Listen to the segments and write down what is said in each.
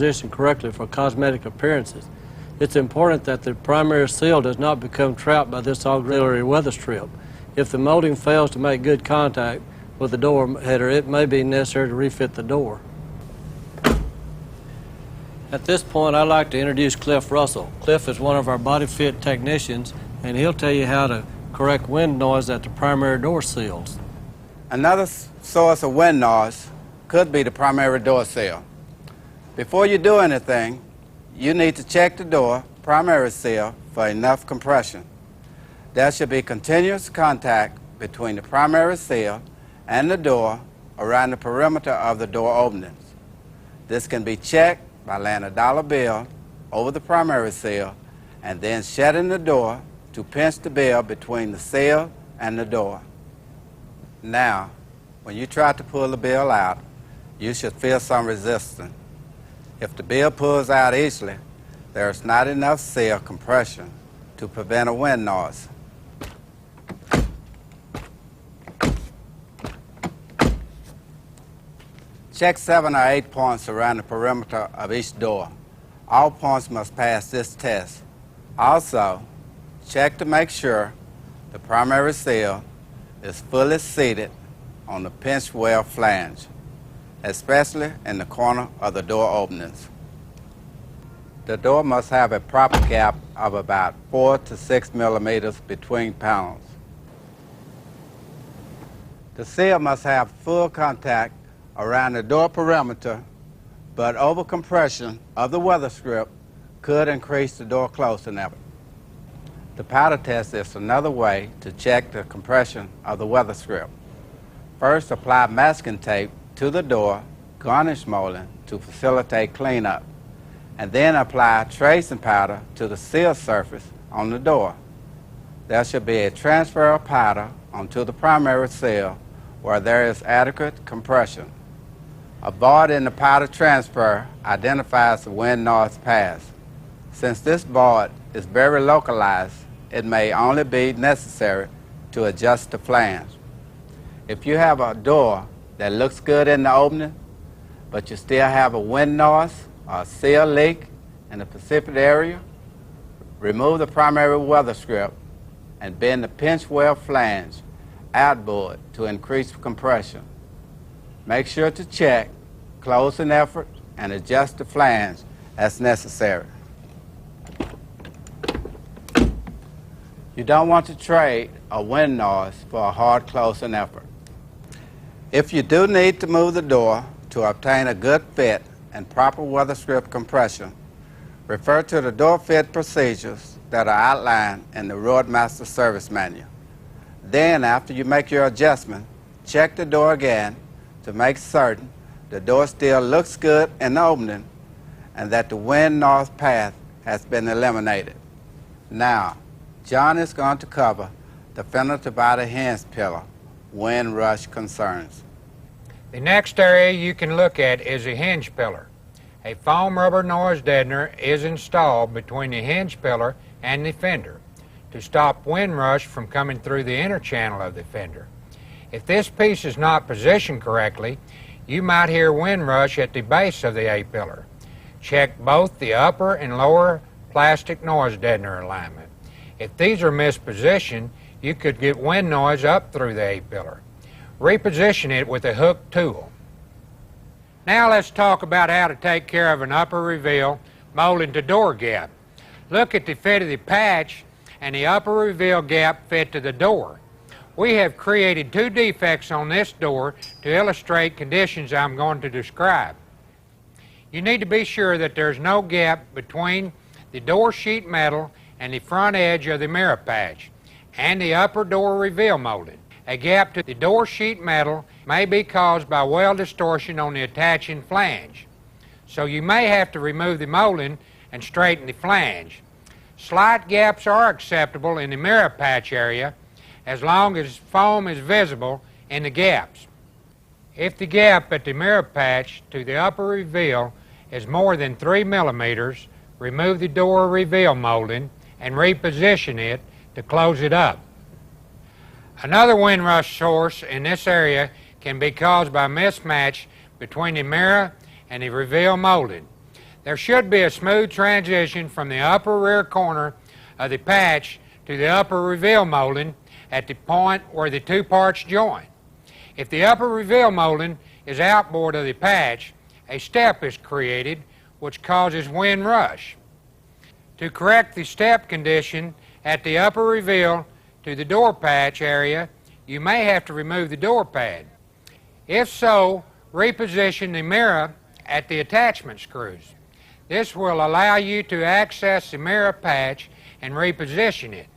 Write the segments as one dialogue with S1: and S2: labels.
S1: positioned correctly for cosmetic appearances. It's important that the primary seal does not become trapped by this auxiliary weather strip. If the molding fails to make good contact with the door header, it may be necessary to refit the door. At this point, I'd like to introduce Cliff Russell. Cliff is one of our body fit technicians, and he'll tell you how to correct wind noise at the primary door seals.
S2: Another source of wind noise could be the primary door seal. Before you do anything, you need to check the door primary seal for enough compression. There should be continuous contact between the primary seal and the door around the perimeter of the door openings. This can be checked by laying a dollar bill over the primary seal and then shutting the door to pinch the bill between the seal and the door. Now, when you try to pull the bill out, you should feel some resistance. If the bill pulls out easily, there is not enough seal compression to prevent a wind noise. Check 7 or 8 points around the perimeter of each door. All points must pass this test. Also, check to make sure the primary seal is fully seated on the pinch weld flange, especially in the corner of the door openings. The door must have a proper gap of about 4 to 6 millimeters between panels. The seal must have full contact around the door perimeter, but overcompression of the weather strip could increase the door closing. The powder test is another way to check the compression of the weather strip. First, apply masking tape to the door garnish molding to facilitate cleanup, and then apply tracing powder to the seal surface on the door. There should be a transfer of powder onto the primary seal where there is adequate compression. A board in the powder transfer identifies the wind noise pass. Since this board is very localized, it may only be necessary to adjust the flange. If you have a door that looks good in the opening, but you still have a wind noise or a seal leak in the precipitate area, remove the primary weather strip and bend the pinch weld flange outboard to increase compression. Make sure to check closing effort and adjust the flange as necessary. You don't want to trade a wind noise for a hard closing effort. If you do need to move the door to obtain a good fit and proper weather strip compression, refer to the door fit procedures that are outlined in the Roadmaster service manual. Then, after you make your adjustment, check the door again to make certain the door still looks good in the opening and that the wind noise path has been eliminated. Now, John is going to cover the FENDER-TO-BODY hinge pillar wind rush concerns.
S3: The next area you can look at is a hinge pillar. A foam rubber noise deadener is installed between the hinge pillar and the fender to stop wind rush from coming through the inner channel of the fender. If this piece is not positioned correctly, you might hear wind rush at the base of the A-pillar. Check both the upper and lower plastic noise deadener alignment. If these are mispositioned, you could get wind noise up through the A-pillar. Reposition it with a hook tool. Now let's talk about how to take care of an upper reveal molding to door gap. Look at the fit of the patch and the upper reveal gap fit to the door. We have created two defects on this door to illustrate conditions I'm going to describe. You need to be sure that there's no gap between the door sheet metal and the front edge of the mirror patch and the upper door reveal molding. A gap to the door sheet metal may be caused by weld distortion on the attaching flange, so you may have to remove the molding and straighten the flange. Slight gaps are acceptable in the mirror patch area as long as foam is visible in the gaps. If the gap at the mirror patch to the upper reveal is more than 3 millimeters, remove the door reveal molding and reposition it to close it up. Another wind rush source in this area can be caused by mismatch between the mirror and the reveal molding. There should be a smooth transition from the upper rear corner of the patch to the upper reveal molding at the point where the two parts join. If the upper reveal molding is outboard of the patch, a step is created which causes wind rush. To correct the step condition at the upper reveal to the door patch area, you may have to remove the door pad. If so, reposition the mirror at the attachment screws. This will allow you to access the mirror patch and reposition it.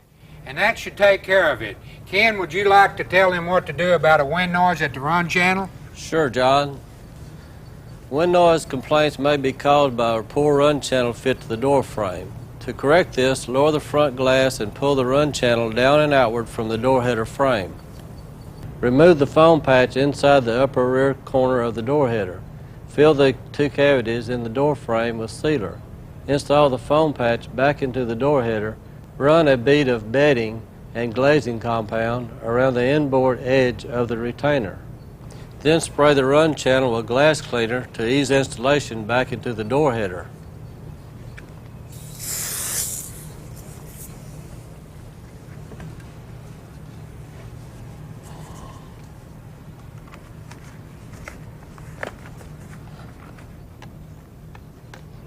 S3: And that should take care of it. Ken, would you like to tell him what to do about a wind noise at the run channel?
S1: Sure, John. Wind noise complaints may be caused by a poor run channel fit to the door frame. To correct this, lower the front glass and pull the run channel down and outward from the door header frame. Remove the foam patch inside the upper rear corner of the door header. Fill the two cavities in the door frame with sealer. Install the foam patch back into the door header. Run a bead of bedding and glazing compound around the inboard edge of the retainer. Then spray the run channel with glass cleaner to ease installation back into the door header.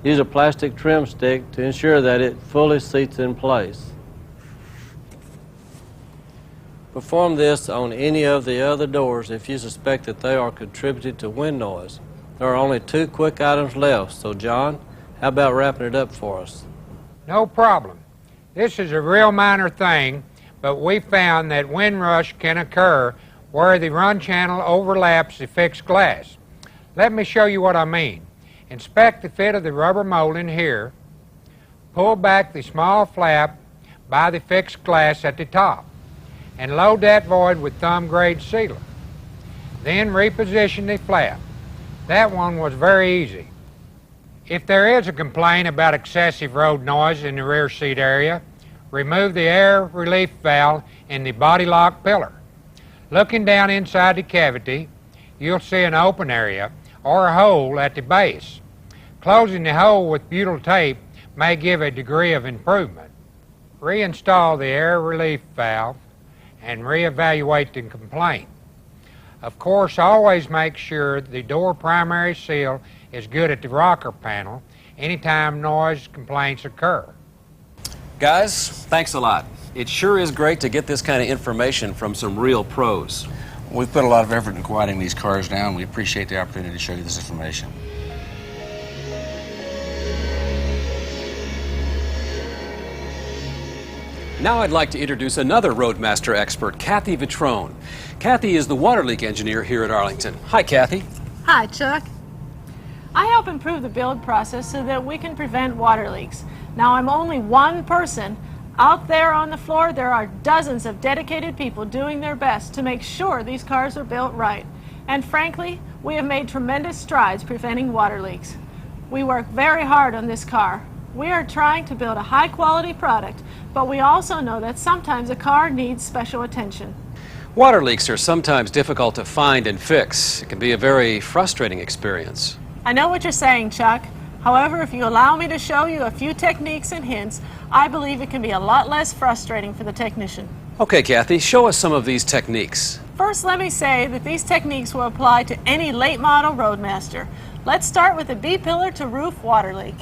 S1: Use a plastic trim stick to ensure that it fully seats in place. Perform this on any of the other doors if you suspect that they are contributing to wind noise. There are only 2 quick items left, so John, how about wrapping it up for us?
S3: No problem. This is a real minor thing, but we found that wind rush can occur where the run channel overlaps the fixed glass. Let me show you what I mean. Inspect the fit of the rubber molding here. Pull back the small flap by the fixed glass at the top and load that void with thumb grade sealer. Then reposition the flap. That one was very easy. If there is a complaint about excessive road noise in the rear seat area, remove the air relief valve in the body lock pillar. Looking down inside the cavity, you'll see an open area or a hole at the base. Closing the hole with butyl tape may give a degree of improvement. Reinstall the air relief valve and reevaluate the complaint. Of course, always make sure the door primary seal is good at the rocker panel anytime noise complaints occur.
S4: Guys, thanks a lot. It sure is great to get this kind of information from some real pros.
S5: We've put a lot of effort in quieting these cars down. We appreciate the opportunity to show you this information.
S4: Now I'd like to introduce another Roadmaster expert, Kathy Vitrone. Kathy is the water leak engineer here at Arlington. Hi, Kathy.
S6: Hi, Chuck. I help improve the build process so that we can prevent water leaks. Now, I'm only one person. Out there on the floor, there are dozens of dedicated people doing their best to make sure these cars are built right. And frankly, we have made tremendous strides preventing water leaks. We work very hard on this car. We are trying to build a high-quality product, but we also know that sometimes a car needs special attention.
S4: Water leaks are sometimes difficult to find and fix. It can be a very frustrating experience.
S6: I know what you're saying, Chuck. However, if you allow me to show you a few techniques and hints, I believe it can be a lot less frustrating for the technician.
S4: Okay, Kathy, show us some of these techniques.
S6: First, let me say that these techniques will apply to any late model Roadmaster. Let's start with a B-pillar to roof water leak.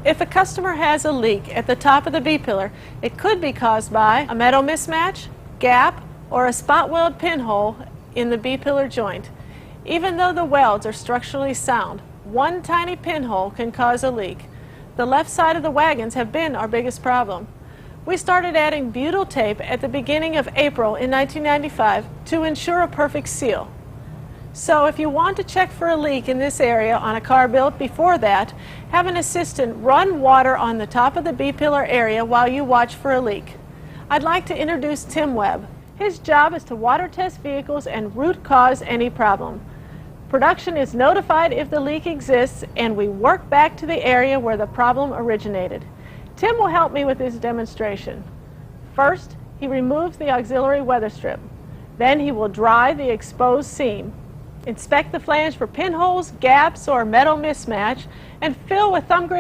S6: If a customer has a leak at the top of the B-pillar, it could be caused by a metal mismatch, gap, or a spot weld pinhole in the B-pillar joint. Even though the welds are structurally sound, one tiny pinhole can cause a leak. The left side of the wagons have been our biggest problem. We started adding butyl tape at the beginning of April in 1995 to ensure a perfect seal. So if you want to check for a leak in this area on a car built before that, have an assistant run water on the top of the B-pillar area while you watch for a leak. I'd like to introduce Tim Webb. His job is to water test vehicles and root cause any problem. Production is notified if the leak exists, and we work back to the area where the problem originated. Tim will help me with this demonstration. First, he removes the auxiliary weather strip. Then he will dry the exposed seam. Inspect the flange for pinholes, gaps, or metal mismatch, and fill with thumb grade